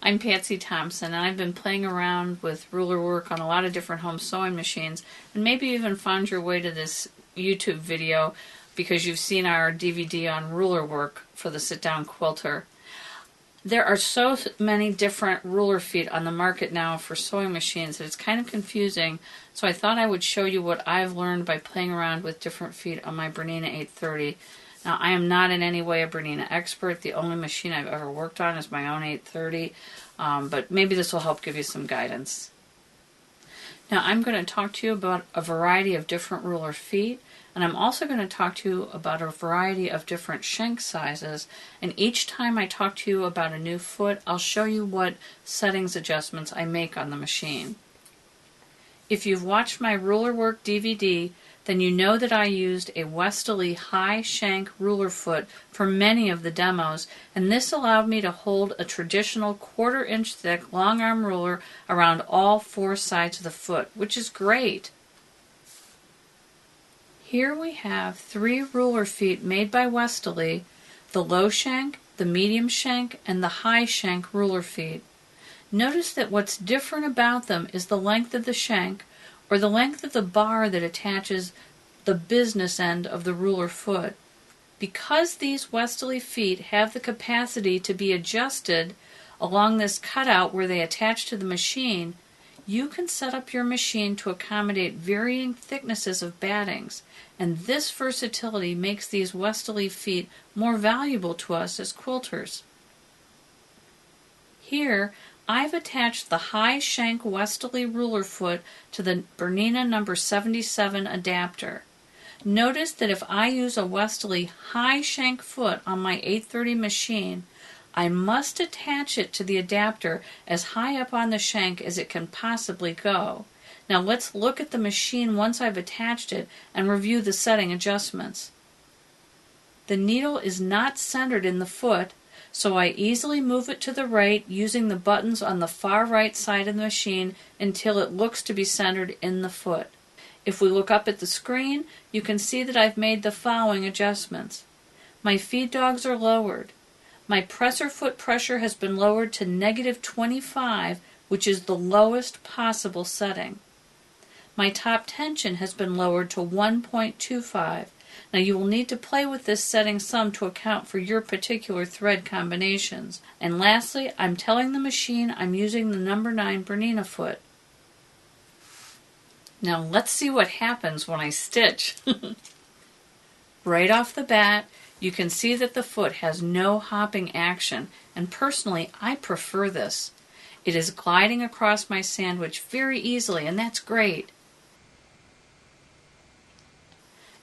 I'm Patsy Thompson, and I've been playing around with ruler work on a lot of different home sewing machines, and maybe even found your way to this YouTube video because you've seen our DVD on ruler work for the sit-down quilter. There are so many different ruler feet on the market now for sewing machines that it's kind of confusing, so I thought I would show you what I've learned by playing around with different feet on my Bernina 830. Now, I am not in any way a Bernina expert. The only machine I've ever worked on is my own 830, but maybe this will help give you some guidance. Now, I'm going to talk to you about a variety of different ruler feet, and I'm also going to talk to you about a variety of different shank sizes, and each time I talk to you about a new foot, I'll show you what settings adjustments I make on the machine. If you've watched my ruler work DVD, then you know that I used a Westerly high shank ruler foot for many of the demos, and this allowed me to hold a traditional 1/4 inch thick long arm ruler around all 4 sides of the foot, which is great. Here we have 3 ruler feet made by Westerly, the low shank, the medium shank, and the high shank ruler feet. Notice that what's different about them is the length of the shank, or the length of the bar that attaches the business end of the ruler foot. Because these Westerly feet have the capacity to be adjusted along this cutout where they attach to the machine, you can set up your machine to accommodate varying thicknesses of battings, and this versatility makes these Westerly feet more valuable to us as quilters. Here, I've attached the high shank Westerly ruler foot to the Bernina number 77 adapter. Notice that if I use a Westerly high shank foot on my 830 machine, I must attach it to the adapter as high up on the shank as it can possibly go. Now let's look at the machine once I've attached it and review the setting adjustments. The needle is not centered in the foot, so I easily move it to the right using the buttons on the far right side of the machine until it looks to be centered in the foot. If we look up at the screen, you can see that I've made the following adjustments. My feed dogs are lowered. My presser foot pressure has been lowered to -25, which is the lowest possible setting. My top tension has been lowered to 1.25. Now you will need to play with this setting some to account for your particular thread combinations. And lastly, I'm telling the machine I'm using the number 9 Bernina foot. Now let's see what happens when I stitch. Right off the bat, you can see that the foot has no hopping action, and personally, I prefer this. It is gliding across my sandwich very easily, and that's great.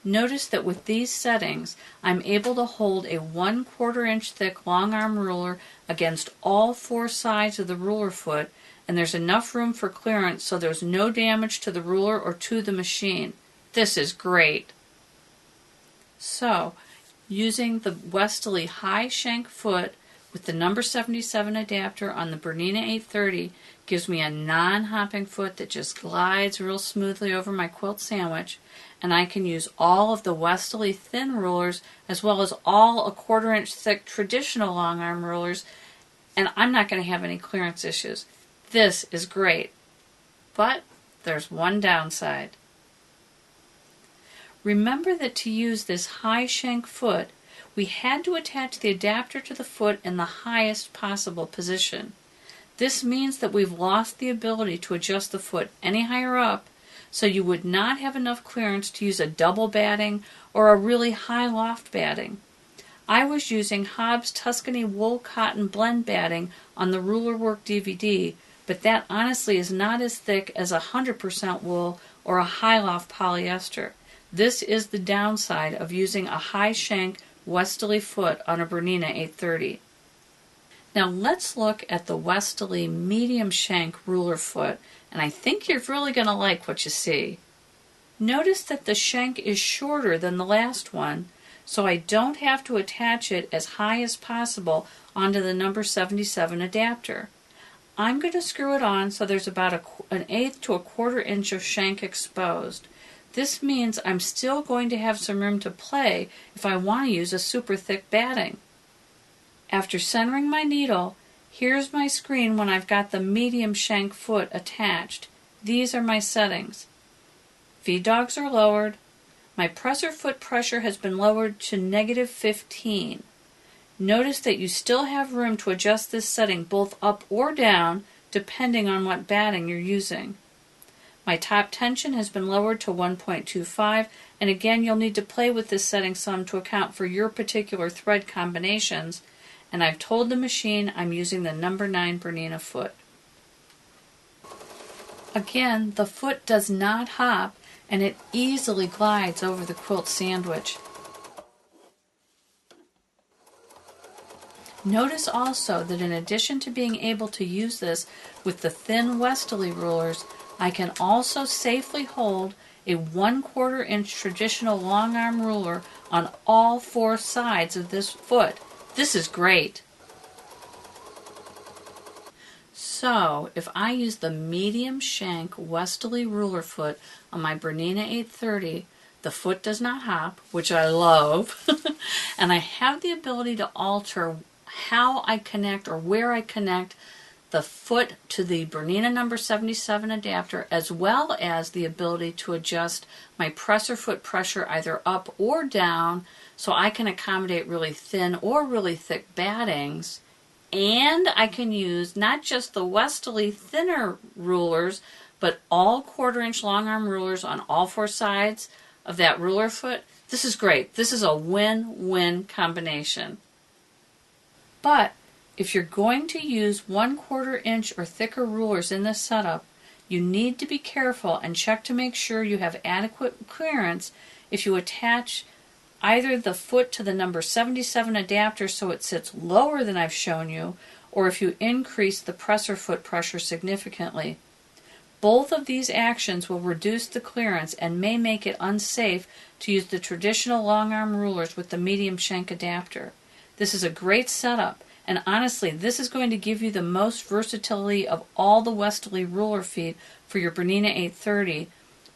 Notice that with these settings, I'm able to hold a 1/4 inch thick long arm ruler against all 4 sides of the ruler foot, and there's enough room for clearance so there's no damage to the ruler or to the machine. This is great. So, using the Westerly high shank foot with the number 77 adapter on the Bernina 830 gives me a non-hopping foot that just glides real smoothly over my quilt sandwich, and I can use all of the Westerly thin rulers as well as all 1/4 inch thick traditional long arm rulers, and I'm not going to have any clearance issues. This is great, but there's one downside. Remember that to use this high shank foot, we had to attach the adapter to the foot in the highest possible position. This means that we've lost the ability to adjust the foot any higher up, so you would not have enough clearance to use a double batting or a really high loft batting. I was using Hobbs Tuscany wool cotton blend batting on the ruler work DVD, but that honestly is not as thick as 100% wool or a high loft polyester. This is the downside of using a high shank Westerly foot on a Bernina 830. Now let's look at the Westerly medium shank ruler foot, and I think you're really going to like what you see. Notice that the shank is shorter than the last one, so I don't have to attach it as high as possible onto the number 77 adapter. I'm going to screw it on so there's about 1/8 to 1/4 inch of shank exposed. This means I'm still going to have some room to play if I want to use a super thick batting. After centering my needle, Here's my screen when I've got the medium shank foot attached. These are my settings. Feed dogs are lowered. My presser foot pressure has been lowered to -15. Notice that you still have room to adjust this setting both up or down depending on what batting you're using. My top tension has been lowered to 1.25, and again you'll need to play with this setting some to account for your particular thread combinations, and I've told the machine I'm using the number 9 Bernina foot. Again, the foot does not hop, and it easily glides over the quilt sandwich. Notice also that in addition to being able to use this with the thin Westerly rulers, I can also safely hold a 1/4 inch traditional long arm ruler on all 4 sides of this foot. This is great. So if I use the medium shank Westerly ruler foot on my Bernina 830, the foot does not hop, which I love, and I have the ability to alter how I connect or where I connect the foot to the Bernina number 77 adapter, as well as the ability to adjust my presser foot pressure either up or down so I can accommodate really thin or really thick battings. And I can use not just the Westerly thinner rulers, but all 1/4 inch long arm rulers on all 4 sides of that ruler foot. This is great. This is a win-win combination. But if you're going to use 1/4 inch or thicker rulers in this setup, you need to be careful and check to make sure you have adequate clearance if you attach either the foot to the number 77 adapter so it sits lower than I've shown you, or if you increase the presser foot pressure significantly. Both of these actions will reduce the clearance and may make it unsafe to use the traditional long arm rulers with the medium shank adapter. This is a great setup, and honestly, this is going to give you the most versatility of all the Westerly ruler feet for your Bernina 830,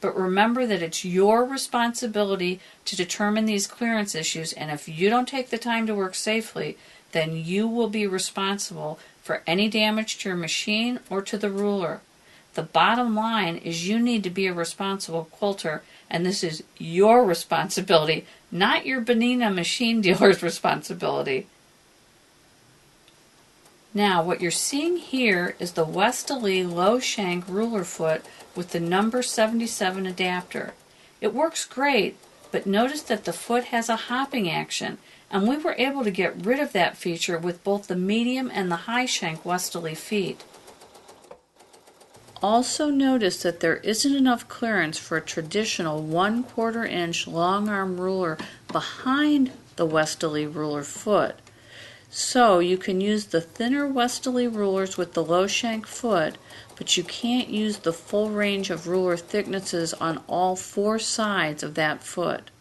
but remember that it's your responsibility to determine these clearance issues, and if you don't take the time to work safely, then you will be responsible for any damage to your machine or to the ruler. The bottom line is you need to be a responsible quilter, and this is your responsibility, not your Bernina machine dealer's responsibility. Now, what you're seeing here is the Westerly low shank ruler foot with the number 77 adapter. It works great, but notice that the foot has a hopping action, and we were able to get rid of that feature with both the medium and the high shank Westerly feet. Also notice that there isn't enough clearance for a traditional 1/4 inch long arm ruler behind the Westerly ruler foot. So you can use the thinner Westerly rulers with the low shank foot, but you can't use the full range of ruler thicknesses on all 4 sides of that foot.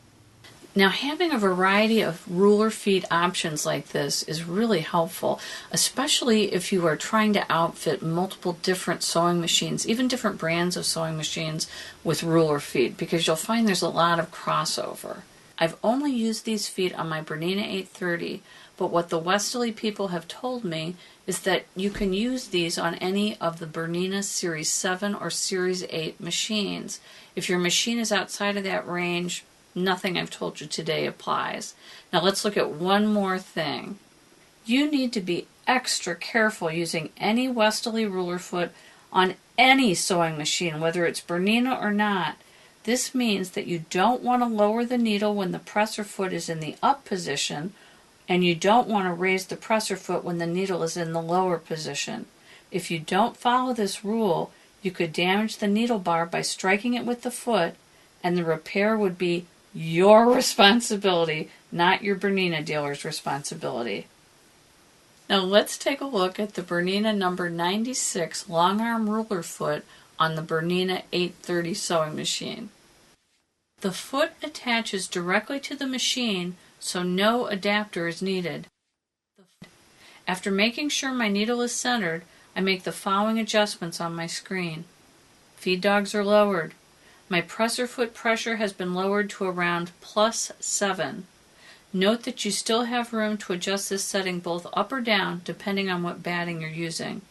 Now, having a variety of ruler feet options like this is really helpful, especially if you are trying to outfit multiple different sewing machines, even different brands of sewing machines with ruler feet, because you'll find there's a lot of crossover. I've only used these feet on my Bernina 830, but what the Westerly people have told me is that you can use these on any of the Bernina Series 7 or Series 8 machines. If your machine is outside of that range, nothing I've told you today applies. Now let's look at one more thing. You need to be extra careful using any Westerly ruler foot on any sewing machine, whether it's Bernina or not. This means that you don't want to lower the needle when the presser foot is in the up position, and you don't want to raise the presser foot when the needle is in the lower position. If you don't follow this rule, you could damage the needle bar by striking it with the foot, and the repair would be your responsibility, not your Bernina dealer's responsibility. Now let's take a look at the Bernina number 96 long arm ruler foot on the Bernina 830 sewing machine. The foot attaches directly to the machine, so no adapter is needed. After making sure my needle is centered, I make the following adjustments on my screen. Feed dogs are lowered. My presser foot pressure has been lowered to around +7. Note that you still have room to adjust this setting both up or down depending on what batting you're using.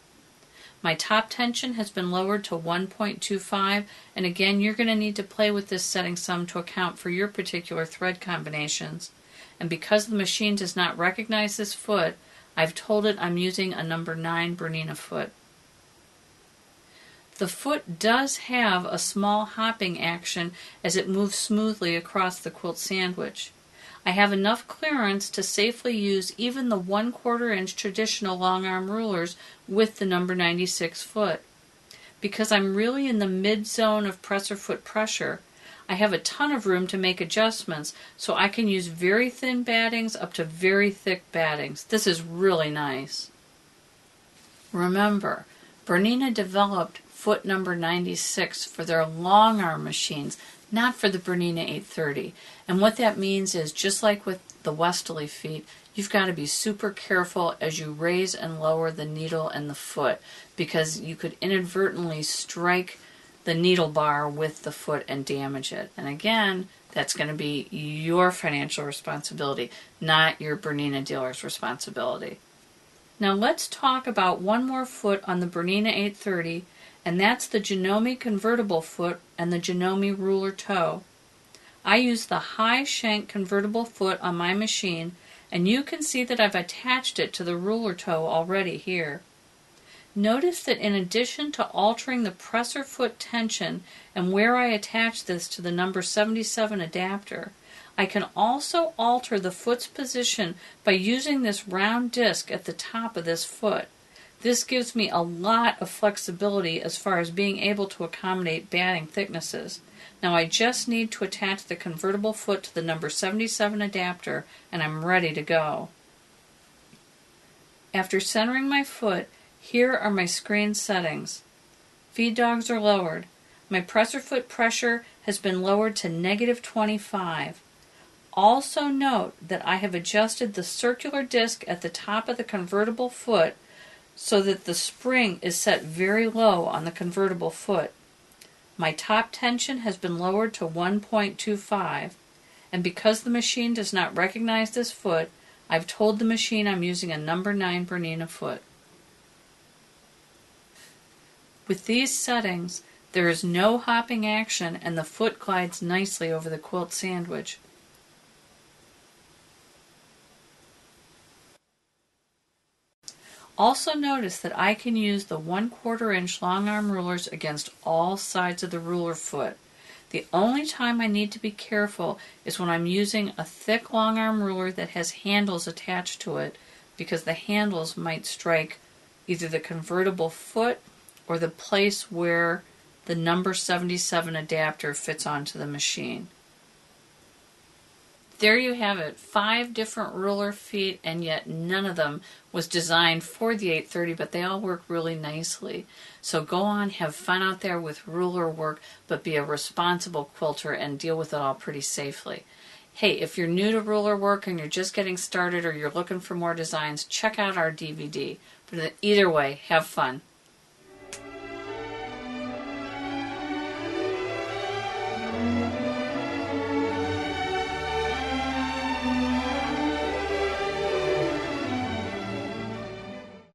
My top tension has been lowered to 1.25, and again you're going to need to play with this setting some to account for your particular thread combinations. And because the machine does not recognize this foot, I've told it I'm using a number 9 Bernina foot. The foot does have a small hopping action as it moves smoothly across the quilt sandwich. I have enough clearance to safely use even the 1/4 inch traditional long arm rulers with the number 96 foot. Because I'm really in the mid zone of presser foot pressure, I have a ton of room to make adjustments, so I can use very thin battings up to very thick battings. This is really nice. Remember, Bernina developed foot number 96 for their long arm machines, not for the Bernina 830. And what that means is, just like with the Westerly feet, you've got to be super careful as you raise and lower the needle and the foot, because you could inadvertently strike the needle bar with the foot and damage it. And again, that's going to be your financial responsibility, not your Bernina dealer's responsibility. Now let's talk about one more foot on the Bernina 830, and that's the Janome convertible foot and the Janome ruler toe. I use the high shank convertible foot on my machine, and you can see that I've attached it to the ruler toe already here. Notice that in addition to altering the presser foot tension and where I attach this to the number 77 adapter, I can also alter the foot's position by using this round disc at the top of this foot. This gives me a lot of flexibility as far as being able to accommodate batting thicknesses. Now I just need to attach the convertible foot to the number 77 adapter and I'm ready to go. After centering my foot, here are my screen settings. Feed dogs are lowered. My presser foot pressure has been lowered to -25. Also note that I have adjusted the circular disc at the top of the convertible foot so that the spring is set very low on the convertible foot. My top tension has been lowered to 1.25, and because the machine does not recognize this foot, I've told the machine I'm using a number 9 Bernina foot. With these settings, there is no hopping action and the foot glides nicely over the quilt sandwich. Also notice that I can use the 1/4 inch long arm rulers against all sides of the ruler foot. The only time I need to be careful is when I'm using a thick long arm ruler that has handles attached to it, because the handles might strike either the convertible foot or the place where the number 77 adapter fits onto the machine. There you have it, 5 different ruler feet, and yet none of them was designed for the 830, but they all work really nicely. So go on, have fun out there with ruler work, but be a responsible quilter and deal with it all pretty safely. Hey, if you're new to ruler work and you're just getting started or you're looking for more designs, check out our DVD. But either way, have fun.